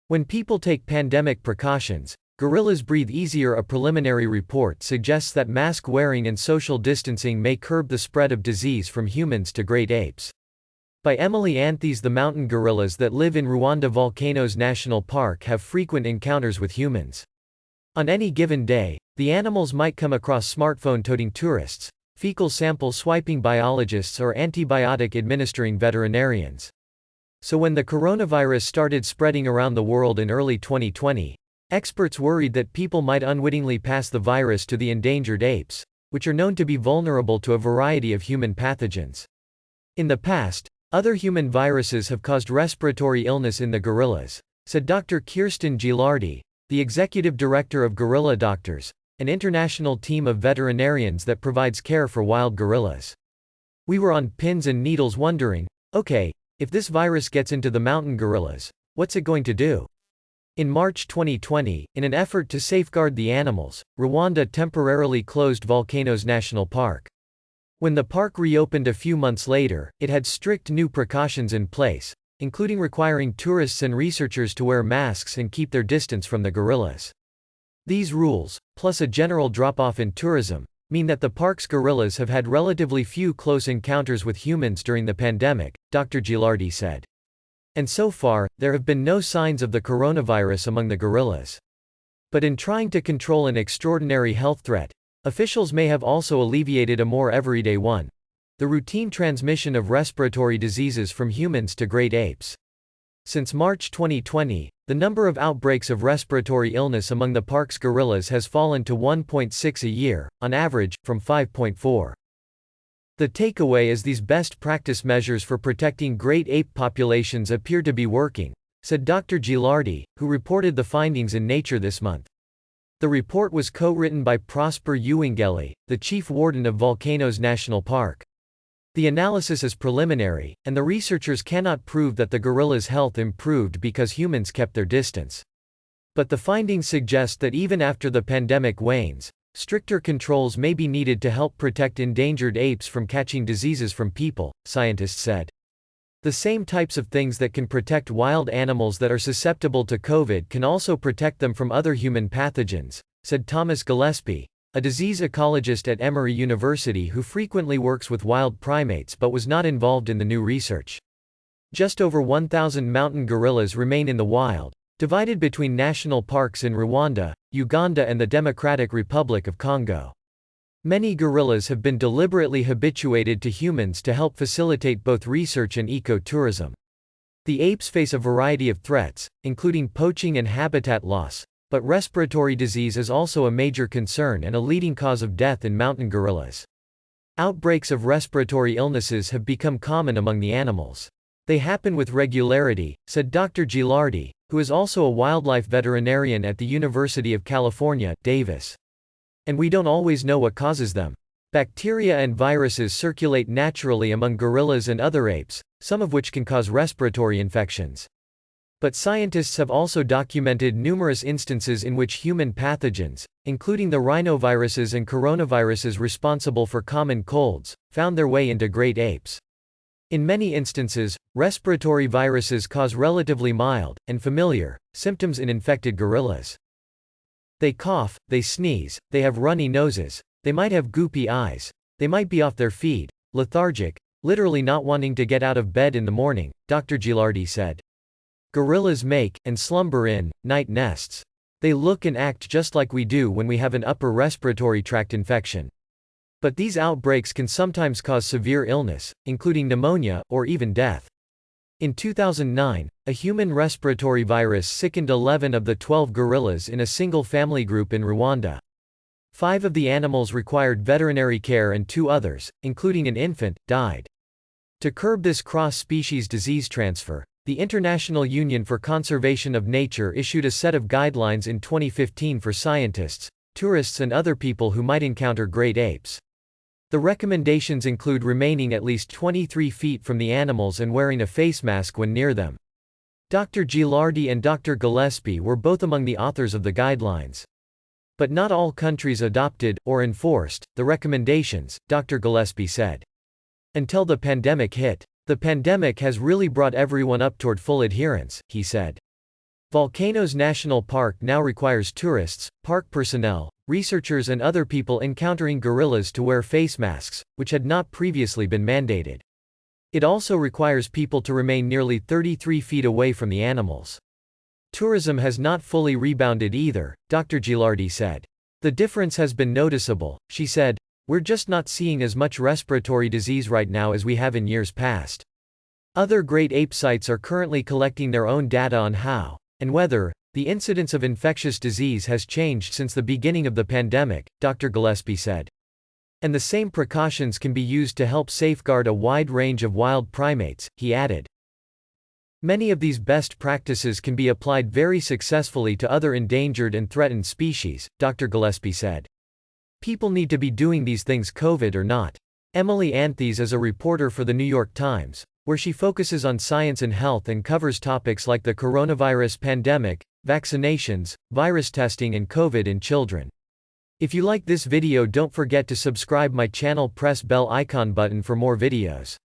When people take pandemic precautions, gorillas breathe easier. A preliminary report suggests that mask wearing and social distancing may curb the spread of disease from humans to great apes. By Emily Anthes. The mountain gorillas that live in Rwanda Volcanoes National Park have frequent encounters with humans. On any given day, the animals might come across smartphone-toting tourists, fecal sample swiping biologists, or antibiotic-administering veterinarians. So when the coronavirus started spreading around the world in early 2020, experts worried that people might unwittingly pass the virus to the endangered apes, which are known to be vulnerable to a variety of human pathogens. In the past, other human viruses have caused respiratory illness in the gorillas, said Dr. Kirsten Gilardi, the executive director of Gorilla Doctors, an international team of veterinarians that provides care for wild gorillas. We were on pins and needles wondering, okay, if this virus gets into the mountain gorillas, what's it going to do? In March 2020, in an effort to safeguard the animals, Rwanda temporarily closed Volcanoes National Park. When the park reopened a few months later, it had strict new precautions in place, including requiring tourists and researchers to wear masks and keep their distance from the gorillas. These rules, plus a general drop-off in tourism, mean that the park's gorillas have had relatively few close encounters with humans during the pandemic, Dr. Gilardi said. And so far, there have been no signs of the coronavirus among the gorillas. But in trying to control an extraordinary health threat, officials may have also alleviated a more everyday one: the routine transmission of respiratory diseases from humans to great apes. Since March 2020, the number of outbreaks of respiratory illness among the park's gorillas has fallen to 1.6 a year, on average, from 5.4. The takeaway is these best practice measures for protecting great ape populations appear to be working, said Dr. Gilardi, who reported the findings in Nature this month. The report was co-written by Prosper Uwingeli, the chief warden of Volcanoes National Park. The analysis is preliminary, and the researchers cannot prove that the gorillas' health improved because humans kept their distance. But the findings suggest that even after the pandemic wanes, stricter controls may be needed to help protect endangered apes from catching diseases from people, scientists said. The same types of things that can protect wild animals that are susceptible to COVID can also protect them from other human pathogens, said Thomas Gillespie, a disease ecologist at Emory University who frequently works with wild primates but was not involved in the new research. Just over 1,000 mountain gorillas remain in the wild, divided between national parks in Rwanda, Uganda and the Democratic Republic of Congo. Many gorillas have been deliberately habituated to humans to help facilitate both research and ecotourism. The apes face a variety of threats, including poaching and habitat loss, but respiratory disease is also a major concern and a leading cause of death in mountain gorillas. Outbreaks of respiratory illnesses have become common among the animals. They happen with regularity, said Dr. Gilardi, who is also a wildlife veterinarian at the University of California, Davis. And we don't always know what causes them. Bacteria and viruses circulate naturally among gorillas and other apes, some of which can cause respiratory infections. But scientists have also documented numerous instances in which human pathogens, including the rhinoviruses and coronaviruses responsible for common colds, found their way into great apes. In many instances, respiratory viruses cause relatively mild, and familiar, symptoms in infected gorillas. They cough, they sneeze, they have runny noses, they might have goopy eyes, they might be off their feed, lethargic, literally not wanting to get out of bed in the morning, Dr. Gilardi said. Gorillas make, and slumber in, night nests. They look and act just like we do when we have an upper respiratory tract infection. But these outbreaks can sometimes cause severe illness, including pneumonia, or even death. In 2009, a human respiratory virus sickened 11 of the 12 gorillas in a single family group in Rwanda. 5 of the animals required veterinary care and 2 others, including an infant, died. To curb this cross-species disease transfer, the International Union for Conservation of Nature issued a set of guidelines in 2015 for scientists, tourists and other people who might encounter great apes. The recommendations include remaining at least 23 feet from the animals and wearing a face mask when near them. Dr. Gilardi and Dr. Gillespie were both among the authors of the guidelines. But not all countries adopted, or enforced, the recommendations, Dr. Gillespie said. Until the pandemic hit. The pandemic has really brought everyone up toward full adherence, he said. Volcanoes National Park now requires tourists, park personnel, researchers and other people encountering gorillas to wear face masks, which had not previously been mandated. It also requires people to remain nearly 33 feet away from the animals. Tourism has not fully rebounded either, Dr. Gilardi said. The difference has been noticeable, she said. We're just not seeing as much respiratory disease right now as we have in years past. Other great ape sites are currently collecting their own data on how, and whether, the incidence of infectious disease has changed since the beginning of the pandemic, Dr. Gillespie said. And the same precautions can be used to help safeguard a wide range of wild primates, he added. Many of these best practices can be applied very successfully to other endangered and threatened species, Dr. Gillespie said. People need to be doing these things, COVID or not. Emily Anthes is a reporter for the New York Times, where she focuses on science and health and covers topics like the coronavirus pandemic, vaccinations, virus testing and COVID in children. If you like this video, don't forget to subscribe my channel, press bell icon button for more videos.